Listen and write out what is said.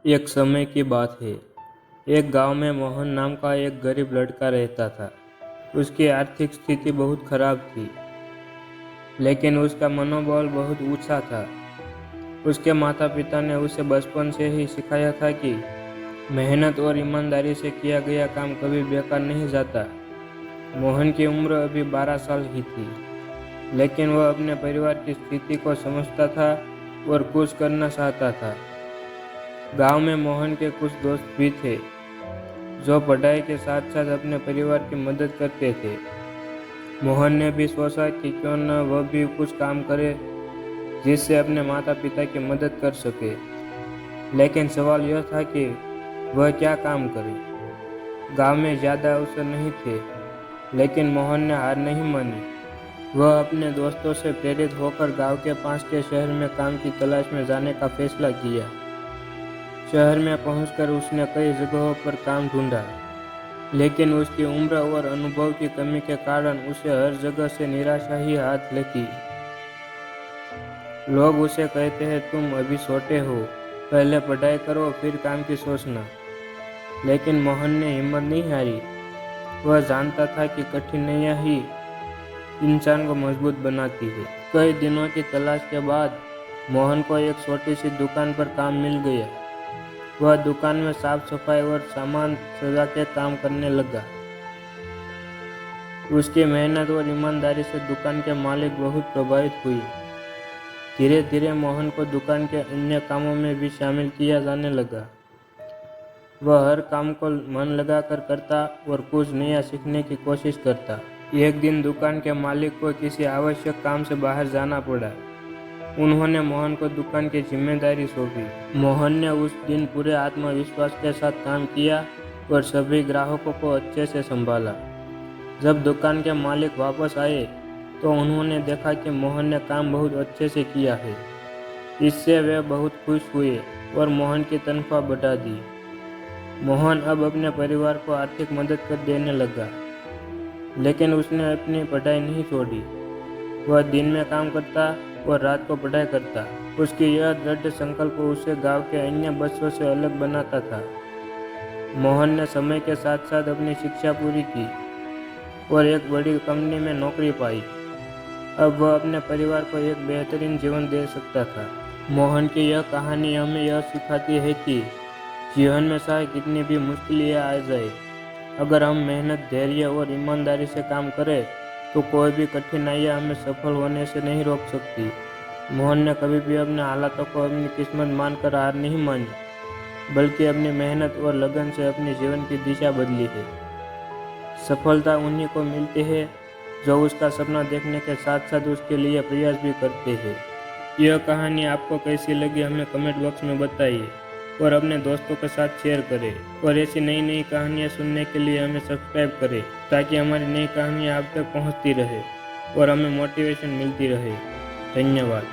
एक समय की बात है। एक गांव में मोहन नाम का एक गरीब लड़का रहता था। उसकी आर्थिक स्थिति बहुत खराब थी, लेकिन उसका मनोबल बहुत ऊंचा था। उसके माता पिता ने उसे बचपन से ही सिखाया था कि मेहनत और ईमानदारी से किया गया काम कभी बेकार नहीं जाता। मोहन की उम्र अभी 12 साल ही थी, लेकिन वह अपने परिवार की स्थिति को समझता था और कुछ करना चाहता था। गांव में मोहन के कुछ दोस्त भी थे जो पढ़ाई के साथ साथ अपने परिवार की मदद करते थे। मोहन ने भी सोचा कि क्यों न वह भी कुछ काम करे जिससे अपने माता पिता की मदद कर सके। लेकिन सवाल यह था कि वह क्या काम करे। गांव में ज़्यादा अवसर नहीं थे, लेकिन मोहन ने हार नहीं मानी। वह अपने दोस्तों से प्रेरित होकर गांव के पास के शहर में काम की तलाश में जाने का फैसला किया। शहर में पहुंचकर उसने कई जगहों पर काम ढूंढा, लेकिन उसकी उम्र और अनुभव की कमी के कारण उसे हर जगह से निराशा ही हाथ लगी। लोग उसे कहते हैं, तुम अभी छोटे हो, पहले पढ़ाई करो फिर काम की सोचना। लेकिन मोहन ने हिम्मत नहीं हारी। वह जानता था कि कठिनाइयां ही इंसान को मजबूत बनाती है। कई दिनों की तलाश के बाद मोहन को एक छोटी सी दुकान पर काम मिल गया। वह दुकान में साफ सफाई और सामान सजा के काम करने लगा। उसकी मेहनत और ईमानदारी से दुकान के मालिक बहुत प्रभावित हुए। धीरे धीरे मोहन को दुकान के अन्य कामों में भी शामिल किया जाने लगा। वह हर काम को मन लगाकर करता और कुछ नया सीखने की कोशिश करता। एक दिन दुकान के मालिक को किसी आवश्यक काम से बाहर जाना पड़ा। उन्होंने मोहन को दुकान की जिम्मेदारी सौंपी। मोहन ने उस दिन पूरे आत्मविश्वास के साथ काम किया और सभी ग्राहकों को अच्छे से संभाला। जब दुकान के मालिक वापस आए तो उन्होंने देखा कि मोहन ने काम बहुत अच्छे से किया है। इससे वे बहुत खुश हुए और मोहन की तनख्वाह बढ़ा दी। मोहन अब अपने परिवार को आर्थिक मदद कर देने लगा, लेकिन उसने अपनी पढ़ाई नहीं छोड़ी। वह दिन में काम करता और रात को पढ़ाई करता। उसकी यह दृढ़ संकल्प उसे गांव के अन्य बच्चों से अलग बनाता था। मोहन ने समय के साथ साथ अपनी शिक्षा पूरी की और एक बड़ी कंपनी में नौकरी पाई। अब वह अपने परिवार को एक बेहतरीन जीवन दे सकता था। मोहन की यह कहानी हमें यह सिखाती है कि जीवन में चाहे कितनी भी मुश्किलें आ जाए, अगर हम मेहनत, धैर्य और ईमानदारी से काम करें तो कोई भी कठिनाइयां हमें सफल होने से नहीं रोक सकती। मोहन ने कभी भी अपने हालातों को अपनी किस्मत मानकर हार नहीं मानी, बल्कि अपनी मेहनत और लगन से अपने जीवन की दिशा बदली है। सफलता उन्हीं को मिलती है जो उसका सपना देखने के साथ साथ उसके लिए प्रयास भी करते हैं। यह कहानी आपको कैसी लगी हमें कमेंट बॉक्स में बताइए और अपने दोस्तों के साथ शेयर करें। और ऐसी नई नई कहानियाँ सुनने के लिए हमें सब्सक्राइब करें, ताकि हमारी नई कहानियाँ आप तक पहुँचती रहे और हमें मोटिवेशन मिलती रहे। धन्यवाद।